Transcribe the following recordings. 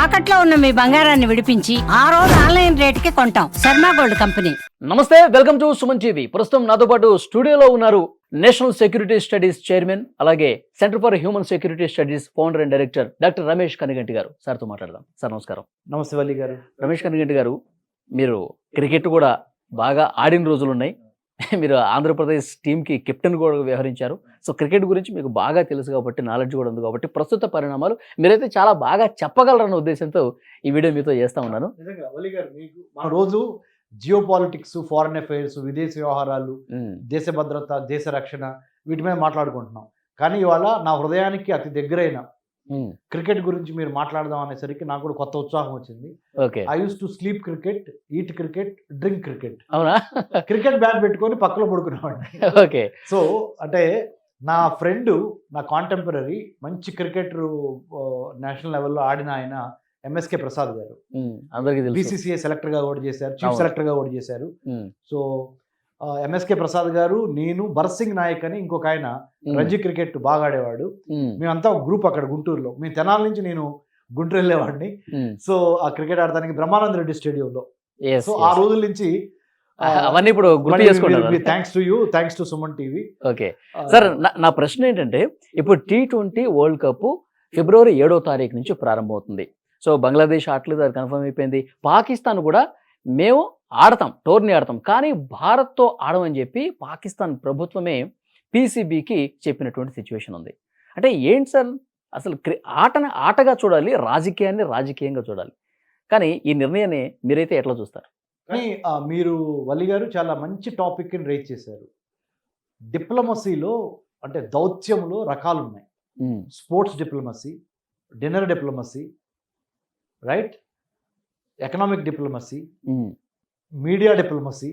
తాకట్లో ఉన్న మీ బంగారాన్ని విడిపించి ఆ రోజు ఆన్లైన్ రేటుకి కొంటాం. Sharma gold company. నమస్తే, వెల్కమ్ టు సుమన్ టీవీ. ప్రస్తుతం నాతో పాటు స్టూడియోలో ఉన్నారు నేషనల్ సెక్యూరిటీ స్టడీస్ చైర్మన్, అలాగే centre for human security studies founder and director doctor Ramesh Kaniganti గారు. సార్తో మాట్లాడదాం. సార్ నమస్కారం. నమస్తే వల్లి గారు. రమేష్ కనిగంటి గారు, మీరు క్రికెట్ కూడా బాగా ఆడిన రోజులు ఉన్నాయి. మీరు ఆంధ్రప్రదేశ్ టీంకి కెప్టెన్ కూడా వ్యవహరించారు. సో క్రికెట్ గురించి మీకు బాగా తెలుసు కాబట్టి, నాలెడ్జ్ కూడా ఉంది కాబట్టి, ప్రస్తుత పరిణామాలు మీరైతే చాలా బాగా చెప్పగలరన్న ఉద్దేశంతో ఈ వీడియో మీతో చేస్తా ఉన్నాను. నిజంగా వల్లి గారు, మీకు మన రోజు జియో పాలిటిక్స్, ఫారెన్ అఫైర్స్, విదేశీ వ్యవహారాలు, దేశ భద్రత, దేశ రక్షణ, వీటి మీద మాట్లాడుకుంటున్నాం. కానీ ఇవాళ నా హృదయానికి అతి దగ్గరైన క్రికెట్ గురించి మీరు మాట్లాడదాం అనేసరికి నాకు కూడా కొత్త ఉత్సాహం వచ్చింది. Okay. I use to sleep cricket, eat cricket, drink cricket. అవునా? క్రికెట్ బ్యాట్ పెట్టుకొని పక్కలో పడుకునేవాడిని. ఓకే. సో అంటే నా ఫ్రెండ్, నా కాంటెంపరీ మంచి క్రికెటర్, నేషనల్ లెవెల్లో ఆడిన ఆయన ఎంఎస్కే ప్రసాద్ గారు. అందరికీ తెలుసు. బీసీసీఐ సెలెక్టర్ గా కూడా చేశారు, చీఫ్ అవును. సెలెక్టర్ గా కూడా చేశారు. సో ఎంఎస్కే ప్రసాద్ గారు, నేను, భరత్ సింగ్ నాయక్ అని ఇంకొక ఆయన రంజీ క్రికెట్ బాగా ఆడేవాడు. మేమంతా ఒక గ్రూప్ అక్కడ గుంటూరులో. మేము తెనాల నుంచి నేను గుంటూరు వెళ్ళేవాడిని. సో ఆ క్రికెట్ ఆడడానికి బ్రహ్మానంద రెడ్డి స్టేడియంలో. సో ఆ రోజుల నుంచి అవన్నీ ఇప్పుడు గుర్తు చేసుకుంటారు. Thanks to you, thanks to Suman TV. Okay sir, నా ప్రశ్న ఏంటంటే, ఇప్పుడు T20 వరల్డ్ కప్ ఫిబ్రవరి 7వ తారీఖు నుంచి ప్రారంభమవుతుంది. సో బంగ్లాదేశ్ ఆటలేదు, అది కన్ఫర్మ్ అయిపోయింది. పాకిస్తాన్ కూడా మేము ఆడతాం, టోర్నీ ఆడతాం, కానీ భారత్తో ఆడమని చెప్పి పాకిస్తాన్ ప్రభుత్వమే PCBకి చెప్పినటువంటి సిచ్యువేషన్ ఉంది. అంటే ఏంటి సార్, అసలు ఆటని ఆటగా చూడాలి, రాజకీయాన్ని రాజకీయంగా చూడాలి. కానీ ఈ నిర్ణయాన్ని మీరైతే ఎట్లా చూస్తారు? కానీ మీరు వల్లి గారు చాలా మంచి టాపిక్ని రైజ్ చేశారు. డిప్లొమసీలో అంటే దౌత్యంలో రకాలు ఉన్నాయి. Sports diplomacy, dinner diplomacy, right, economic diplomacy, media diplomacy,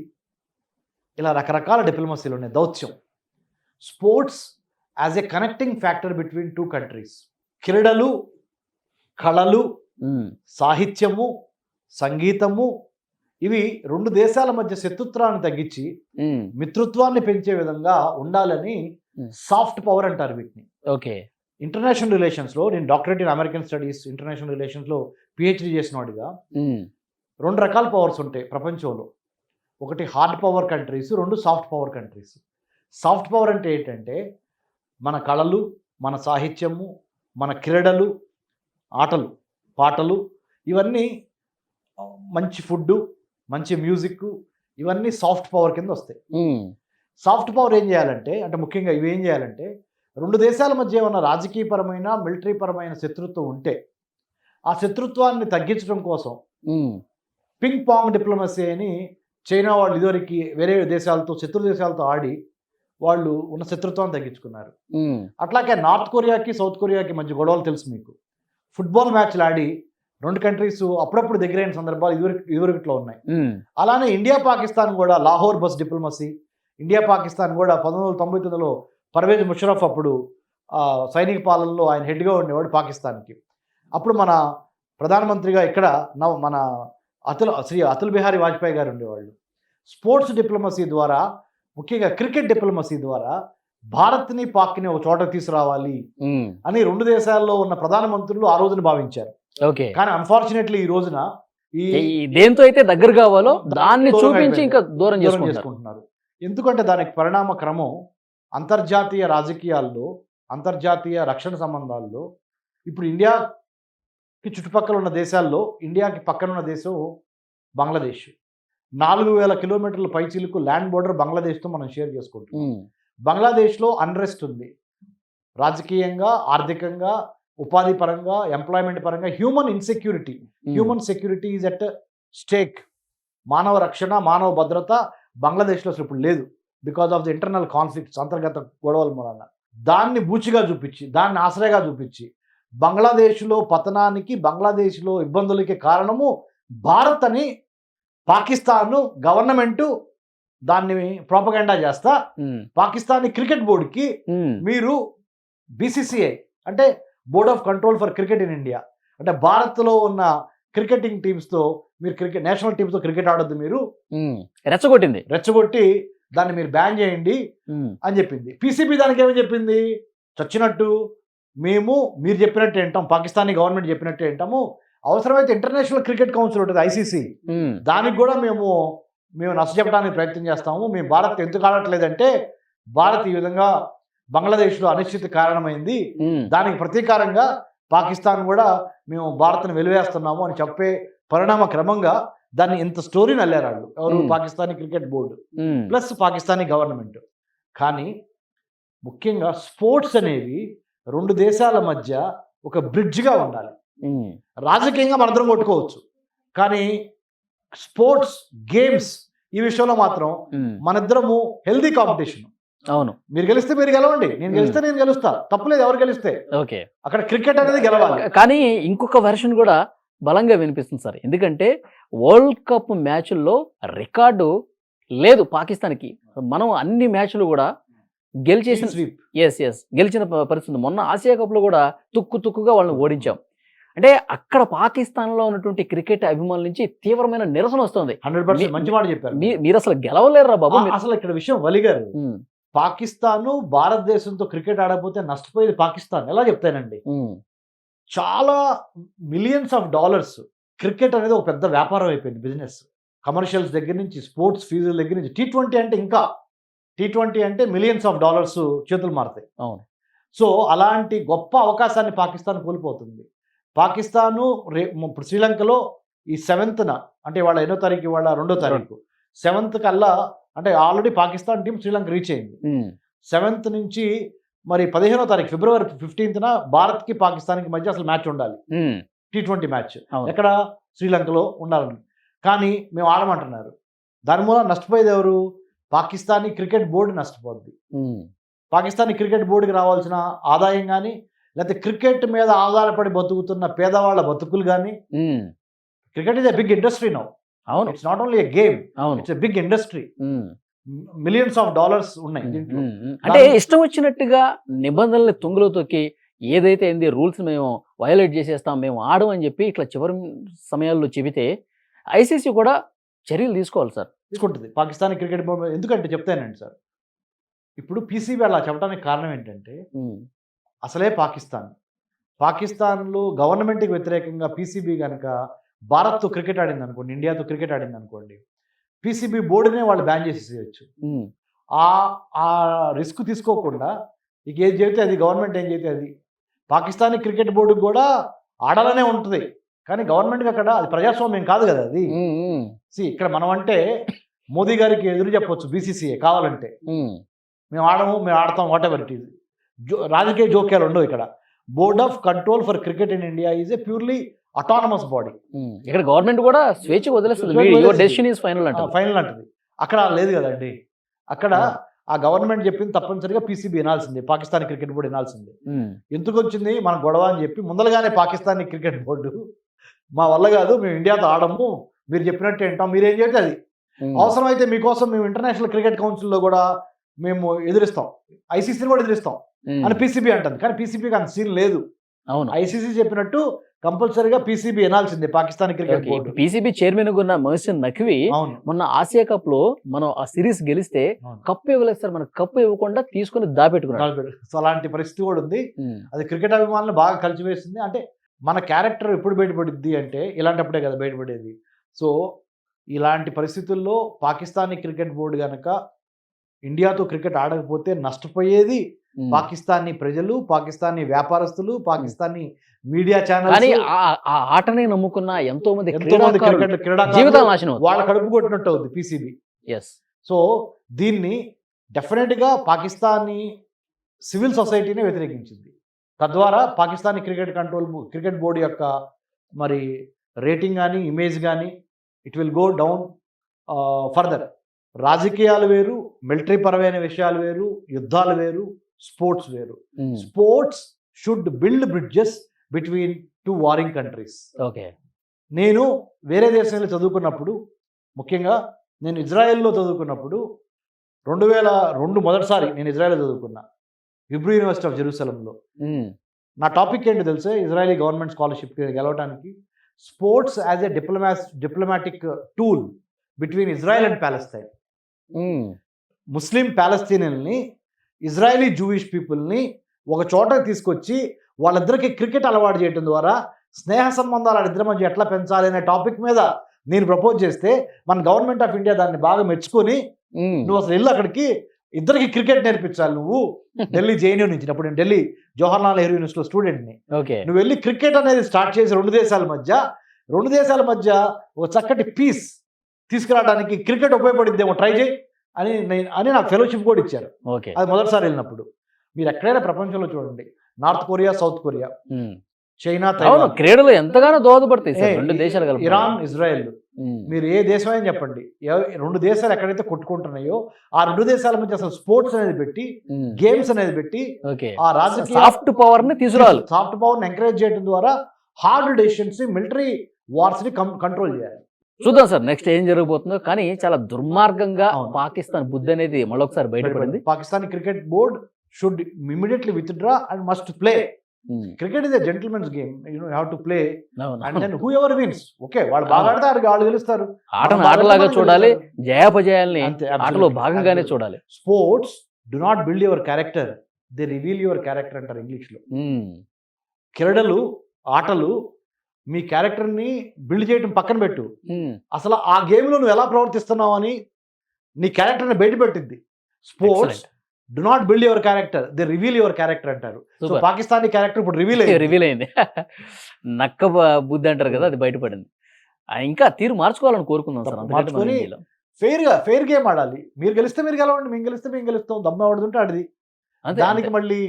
ఇలా రకరకాల డిప్లొమసీలు ఉన్నాయి. దౌత్యం, sports as a connecting factor between two countries. క్రీడలు, కళలు, సాహిత్యము, సంగీతము, ఇవి రెండు దేశాల మధ్య శత్రుత్వాన్ని తగ్గించి మిత్రత్వాన్ని పెంచే విధంగా ఉండాలని సాఫ్ట్ పవర్ అంటారు వీటిని. ఓకే. ఇంటర్నేషనల్ రిలేషన్స్లో నేను doctorate in American studies, international రిలేషన్స్లో పిహెచ్డి చేసిన వాడిగా రెండు రకాల పవర్స్ ఉంటాయి ప్రపంచంలో. ఒకటి హార్డ్ పవర్ కంట్రీస్, రెండు soft power countries. Soft power అంటే ఏంటంటే మన కళలు, మన సాహిత్యము, మన క్రీడలు, ఆటలు, పాటలు, ఇవన్నీ, మంచి ఫుడ్, మంచి మ్యూజిక్, ఇవన్నీ సాఫ్ట్ పవర్ కింద వస్తాయి. సాఫ్ట్ పవర్ ఏం చేయాలంటే, అంటే ముఖ్యంగా ఇవి ఏం చేయాలంటే, రెండు దేశాల మధ్య ఉన్న రాజకీయపరమైన, మిలిటరీ పరమైన శత్రుత్వం ఉంటే ఆ శత్రుత్వాన్ని తగ్గించడం కోసం పింగ్ పాంగ్ డిప్లొమసీ అని చైనా వాళ్ళు ఇదివరకు వేరే దేశాలతో, శత్రు దేశాలతో ఆడి వాళ్ళు ఉన్న శత్రుత్వాన్ని తగ్గించుకున్నారు. అట్లాగే నార్త్ కొరియాకి, సౌత్ కొరియాకి మధ్య గొడవలు తెలుసు మీకు. ఫుట్బాల్ మ్యాచ్లు ఆడి రెండు కంట్రీస్ అప్పుడప్పుడు దగ్గరైన సందర్భాలు ఇదివరకుట్లో ఉన్నాయి. అలానే ఇండియా పాకిస్తాన్ కూడా Lahore bus diplomacy. India Pakistan కూడా 1999లో పర్వేజ్ ముషరఫ్ అప్పుడు సైనిక పాలనలో ఆయన హెడ్గా ఉండేవాడు పాకిస్తాన్కి. అప్పుడు మన ప్రధానమంత్రిగా ఇక్కడ మన శ్రీ అతుల్ బిహారీ వాజ్పేయి గారు ఉండేవాళ్ళు. స్పోర్ట్స్ డిప్లొమసీ ద్వారా, ముఖ్యంగా క్రికెట్ డిప్లొమసీ ద్వారా భారత్ని, పాక్ని ఒక చోట తీసుకురావాలి అని రెండు దేశాల్లో ఉన్న ప్రధానమంత్రులు ఆ రోజున భావించారు. ఓకే. కానీ అన్ఫార్చునేట్లీ ఈ రోజున దేంతో అయితే దగ్గర కావాలో దాన్ని చూపించి ఇంకా దూరం చేసుకుంటున్నారు. ఎందుకంటే దానికి పరిణామ క్రమం అంతర్జాతీయ రాజకీయాల్లో, అంతర్జాతీయ రక్షణ సంబంధాల్లో, ఇప్పుడు ఇండియాకి చుట్టుపక్కల ఉన్న దేశాల్లో ఇండియాకి పక్కన ఉన్న దేశం బంగ్లాదేశ్. 4000 కిలోమీటర్ల పైచిలుకు ల్యాండ్ బోర్డర్ బంగ్లాదేశ్తో మనం షేర్ చేసుకుంటున్నాం. బంగ్లాదేశ్లో అన్రెస్ట్ ఉంది, రాజకీయంగా, ఆర్థికంగా, ఉపాధి పరంగా, ఎంప్లాయ్మెంట్ పరంగా. Human insecurity, human security is at stake. మానవ రక్షణ, మానవ భద్రత బంగ్లాదేశ్లో అసలు ఇప్పుడు లేదు, because of the internal conflicts, అంతర్గత గొడవల మూలన. దాన్ని బూచిగా చూపించి, దాన్ని ఆశ్రయగా చూపించి బంగ్లాదేశ్లో పతనానికి, బంగ్లాదేశ్లో ఇబ్బందులకి కారణము భారత్ అని పాకిస్తాన్ గవర్నమెంటు దాన్ని ప్రోపగండా చేస్తా పాకిస్తానీ క్రికెట్ బోర్డుకి మీరు BCCI అంటే board of control for cricket in India, అంటే భారత్లో ఉన్న క్రికెటింగ్ టీమ్స్తో మీరు క్రికెట్, నేషనల్ టీమ్స్తో క్రికెట్ ఆడొద్దు, మీరు రెచ్చగొట్టి దాన్ని మీరు బ్యాన్ చేయండి అని చెప్పింది. PCB దానికి ఏమని చెప్పింది, చచ్చినట్టు మేము మీరు చెప్పినట్టు వింటాం, పాకిస్తానీ గవర్నమెంట్ చెప్పినట్టు వింటాము, అవసరమైతే ఇంటర్నేషనల్ క్రికెట్ కౌన్సిల్ ఉంటుంది ఐసీసీ, దానికి కూడా మేము నచ్చ చెప్పడానికి ప్రయత్నం చేస్తాము. మేము భారత్ ఎందుకు ఆడట్లేదంటే భారత్ ఈ విధంగా బంగ్లాదేశ్లో అనిశ్చితి కారణమైంది, దానికి ప్రతీకారంగా పాకిస్తాన్ కూడా మేము భారత్ను వెలివేస్తున్నాము అని చెప్పే పరిణామ క్రమంగా దాన్ని ఇంత స్టోరీని అల్లారు వాళ్ళు. ఎవరు? Pakistani cricket board plus Pakistani government. కానీ ముఖ్యంగా స్పోర్ట్స్ అనేవి రెండు దేశాల మధ్య ఒక బ్రిడ్జ్గా ఉండాలి. రాజకీయంగా మనందరం కొట్టుకోవచ్చు, కానీ స్పోర్ట్స్ గేమ్స్ ఈ విషయంలో మాత్రం మనిద్దరము హెల్దీ కాంపిటీషన్. అవును, మీరు గెలిస్తే మీరు గెలవండి, నేను గెలిస్తే నేను గెలుస్తా, తప్పులేదు ఎవరు గెలిస్తే. ఓకే, అక్కడ క్రికెట్ అనేది గెలవాలి. కానీ ఇంకొక వెర్షన్ కూడా బలంగా వినిపిస్తుంది సార్. ఎందుకంటే వరల్డ్ కప్ మ్యాచ్ల్లో రికార్డు లేదు పాకిస్తాన్కి. మనం అన్ని మ్యాచ్లు కూడా గెలిచేసిన గెలిచిన పరిస్థితి. మొన్న ఆసియా కప్లో కూడా తుక్కుగా వాళ్ళని ఓడించాం. అంటే అక్కడ పాకిస్తాన్లో ఉన్నటువంటి క్రికెట్ అభిమానుల నుంచి తీవ్రమైన నిరసన వస్తుంది. 100% మంచి మాట చెప్పారు. మీరు అసలు గెలవలేరురా బాబు. అసలు ఇక్కడ విషయం వలిగారు. పాకిస్తాన్ భారతదేశంతో క్రికెట్ ఆడకపోతే నష్టపోయేది పాకిస్తాన్ ఎలా చెప్తానండి. చాలా మిలియన్స్ ఆఫ్ డాలర్స్ క్రికెట్ అనేది ఒక పెద్ద వ్యాపారం అయిపోయింది, బిజినెస్. కమర్షియల్స్ దగ్గర నుంచి స్పోర్ట్స్ ఫీజుల దగ్గర నుంచి T20 అంటే ఇంకా T20 అంటే మిలియన్స్ ఆఫ్ డాలర్స్ చేతులు మారుతాయి. అవును. సో అలాంటి గొప్ప అవకాశాన్ని పాకిస్తాన్ కోల్పోతుంది. పాకిస్తాను ఇప్పుడు శ్రీలంకలో ఈ 7th అంటే వాళ్ళ 8వ తారీఖు, వాళ్ళ 2వ తారీఖు 7th కల్లా అంటే already Pakistan team Sri Lanka reach అయింది. 7th నుంచి మరి 15వ తారీఖు ఫిబ్రవరి 15న భారత్కి పాకిస్తాన్కి మధ్య అసలు మ్యాచ్ ఉండాలి, T20 మ్యాచ్. ఎక్కడ? శ్రీలంకలో ఉండాలని. కానీ మేము ఆడమంటున్నారు. దాని మూలం నష్టపోయేది ఎవరు? పాకిస్తానీ క్రికెట్ బోర్డు నష్టపోద్ది. పాకిస్తానీ క్రికెట్ బోర్డుకి రావాల్సిన ఆదాయం కానీ, లేకపోతే క్రికెట్ మీద ఆధారపడి బతుకుతున్న పేదవాళ్ళ బతుకులు కానీ. Cricket is a big industry now. అవును, it's not only a game, అవును, it's a big industry. Millions of dollars ఉన్నాయి దీంట్లో. అంటే ఇష్టం వచ్చినట్టుగా నిబంధనలు తుంగలో తొక్కి ఏదైతే ఏంది రూల్స్ మేము వయోలేట్ చేసేస్తాం, మేము ఆడమని చెప్పి ఇట్లా చివరి సమయాల్లో చెబితే ఐసీసీ కూడా చర్యలు తీసుకోవాలి సార్. తీసుకుంటుంది పాకిస్తాన్ క్రికెట్ బోర్డు. ఎందుకంటే చెప్తానండి సార్, ఇప్పుడు పీసీబీ అలా చెప్పడానికి కారణం ఏంటంటే అసలే పాకిస్తాన్లో గవర్నమెంట్కి వ్యతిరేకంగా పీసీబీ కనుక భారత్తో క్రికెట్ ఆడింది అనుకోండి, ఇండియాతో క్రికెట్ ఆడింది అనుకోండి, పీసీబీ బోర్డునే వాళ్ళు బ్యాన్ చేసేయచ్చు. ఆ రిస్క్ తీసుకోకుండా ఇక ఏది చెబితే అది, గవర్నమెంట్ ఏం చెబితే అది. పాకిస్తానీ క్రికెట్ బోర్డుకి కూడా ఆడాలనే ఉంటుంది, కానీ గవర్నమెంట్కి అక్కడ అది ప్రజాస్వామ్యం కాదు కదా అది. ఇక్కడ మనం అంటే మోదీ గారికి ఎదురు చెప్పొచ్చు బీసీసీఏ కావాలంటే, మేము ఆడము, మేము ఆడతాం, వాట్ ఎవర్ ఇట్ ఈజ్. రాజకీయ జోక్యాలు ఉండవు ఇక్కడ. Board of control for cricket in India is a purely autonomous body. ఇక్కడ గవర్నమెంట్ కూడా స్వేచ్ఛ వదిలేస్తుంది, డెసిషన్ ఈజ్ ఫైనల్ అంటది. అక్కడ లేదు కదండి. అక్కడ ఆ గవర్నమెంట్ చెప్పింది తప్పనిసరిగా పీసీబీ వినాల్సిందే, పాకిస్తాన్ క్రికెట్ బోర్డు వినాల్సిందే. ఎందుకు వచ్చింది మన గొడవ అని చెప్పి ముందరగానే పాకిస్తానీ క్రికెట్ బోర్డు మా వల్ల కాదు, మేము ఇండియాతో ఆడము, మీరు చెప్పినట్టు ఏంటాం, మీరేం చెప్తే అది. అవసరమైతే మీకోసం మేము ఇంటర్నేషనల్ క్రికెట్ కౌన్సిల్లో కూడా మేము ఎదురిస్తాం, ఐసీసీని కూడా ఎదురిస్తాం అని పీసీబీ అంటుంది. కానీ పీసీబీకి అంత సీన్ లేదు. అవును, ఐసీసీ చెప్పినట్టు కంపల్సరీగా పీసీబీ వినాల్సిందే Pakistan cricket board. PCB chairman ఉన్న మహసిన్ నఖ్వీ మొన్న ఆసియా కప్ లో మనం ఆ సిరీస్ గెలిస్తే కప్పు ఇవ్వలేదు సార్, మనకు కప్పు ఇవ్వకుండా తీసుకుని దాపెట్టుకున్నాడు. సో అలాంటి పరిస్థితి కూడా ఉంది. అది క్రికెట్ అభిమానులు బాగా కలిసివేసింది. అంటే మన క్యారెక్టర్ ఎప్పుడు బయటపడుద్ది అంటే ఇలాంటప్పుడే కదా బయటపడేది. సో ఇలాంటి పరిస్థితుల్లో పాకిస్తానీ క్రికెట్ బోర్డు కనుక ఇండియాతో క్రికెట్ ఆడకపోతే నష్టపోయేది పాకిస్తానీ ప్రజలు, పాకిస్తానీ వ్యాపారస్తులు, పాకిస్తానీ మీడియా ఛానల్స్. ఆ ఆటనే నమ్ముకున్న ఎంతో మంది జీవితాలు నాశనం, వాళ్ళ కడుపు కొట్టినట్టు అవుతుంది పీసీబీ. సో దీన్ని డెఫినెట్గా పాకిస్తానీ సివిల్ సొసైటీనే వ్యతిరేకించింది. తద్వారా పాకిస్తానీ క్రికెట్ బోర్డు యొక్క మరి రేటింగ్ కానీ ఇమేజ్ కానీ it will go down further. రాజకీయాలు వేరు, మిలిటరీ పరమైన విషయాలు వేరు, యుద్ధాలు వేరు, స్పోర్ట్స్ వేరు. Sports should build bridges between two warning countries. Okay, నేను వేరే దేశంలో చదువుకున్నప్పుడు, ముఖ్యంగా నేను ఇజ్రాయెల్లో చదువుకున్నప్పుడు 2002 మొదటిసారి నేను ఇజ్రాయెల్లో చదువుకున్నా, హిబ్రూ యూనివర్సిటీ ఆఫ్ జెరూసలంలో. నా టాపిక్ ఏంటి తెలిసే, ఇజ్రాయలీ గవర్నమెంట్ స్కాలర్షిప్ గెలవడానికి sports as a diplomatic tool between Israel and Palestine. Muslim ప్యాలెస్తీనియన్ని, ఇజ్రాయలీ జూయిష్ పీపుల్ని ఒక చోటకి తీసుకొచ్చి వాళ్ళిద్దరికి క్రికెట్ అలవాటు చేయడం ద్వారా స్నేహ సంబంధాలు ఇద్దరి మధ్య ఎట్లా పెంచాలి అనే టాపిక్ మీద నేను ప్రపోజ్ చేస్తే మన గవర్నమెంట్ ఆఫ్ ఇండియా దాన్ని బాగా మెచ్చుకొని నువ్వు అసలు వెళ్ళి అక్కడికి ఇద్దరికి క్రికెట్ నేర్పించాలి నువ్వు ఢిల్లీ జేఎన్యూ నుంచి. అప్పుడు నేను ఢిల్లీ జవహర్లాల్ నెహ్రూ యూనివర్సిటీలో స్టూడెంట్ని. ఓకే, నువ్వు వెళ్ళి క్రికెట్ అనేది స్టార్ట్ చేసి రెండు దేశాల మధ్య ఒక చక్కటి పీస్ తీసుకురావడానికి క్రికెట్ ఉపయోగపడిద్దేమో, ట్రై చేయి అని నాకు ఫెలోషిప్ కూడా ఇచ్చారు. ఓకే, అది మొదటిసారి వెళ్ళినప్పుడు. మీరు ఎక్కడైనా ప్రపంచంలో చూడండి, north Korea, south Korea, China, అవును, తైవాన్, క్రీడలు ఎంతగానో దోహదపడతాయి సార్ రెండు దేశాలు కలిపి. ఇరాన్, ఇజ్రాయెల్, మీరు ఏ దేశం అని చెప్పండి, రెండు దేశాలు ఎక్కడైతే కొట్టుకుంటున్నాయో ఆ రెండు దేశాల మధ్య అసలు స్పోర్ట్స్ అనేది పెట్టి, గేమ్స్ అనేది పెట్టి, ఆ రాజకీయ సాఫ్ట్ పవర్ ని తీసుకురావాలి, సాఫ్ట్ పవర్ ని ఎంకరేజ్ చేయడం ద్వారా హార్డ్ డెసిషన్స్ ని, మిలిటరీ వార్స్ ని కంట్రోల్ చేయాలి. చూద్దాం సార్ నెక్స్ట్ ఏం జరగబోతుందో. కానీ చాలా దుర్మార్గంగా అవును. పాకిస్తాన్ బుద్ధి అనేది మళ్ళొకసారి బయటపడింది. Pakistan cricket board should immediately withdraw and must play. Cricket is a gentlemen's game, you have to play and then whoever wins. Okay, వాళ్ళు బాగా ఆడతారు, వాళ్ళు గెలుస్తారు. ఆటను ఆటలాగా చూడాలి, జయాపజయాల్ని ఆటలో భాగంగానే చూడాలి. Sports do not build your character, they reveal your character అంటారు ఇంగ్లీష్ లో. క్రీడలు, ఆటలు మీ క్యారెక్టర్ ని బిల్డ్ చేయడం పక్కన పెట్టు, అసలు ఆ గేమ్ లో నువ్వు ఎలా ప్రవర్తిస్తున్నావు అని నీ క్యారెక్టర్ ని బయట పెట్టింది. Sports do not build your character, they reveal your character అంటారు. సో పాకిస్తానీ క్యారెక్టర్ ఇప్పుడు రివీల్ అయింది. నక్క బుద్ధి అంటారు కదా, అది బయటపడింది. ఇంకా తీరు మార్చుకోవాలని కోరుకుందాం సార్. మార్చుకొని ఫెయిర్ గేమ్ ఆడాలి. మీరు గెలిస్తే మీరు గెలవండి, మేము గెలిస్తే మేము గెలుస్తాం, దమ్ము ఆడుతుంటే ఆడిది. దానికి మళ్ళీ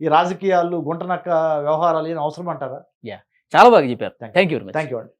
ఈ రాజకీయాలు, గుంటనక్క వ్యవహారాలు ఏం అవసరం అంటారా? చాలా బాగా చెప్పారు. థ్యాంక్ యూ అండి.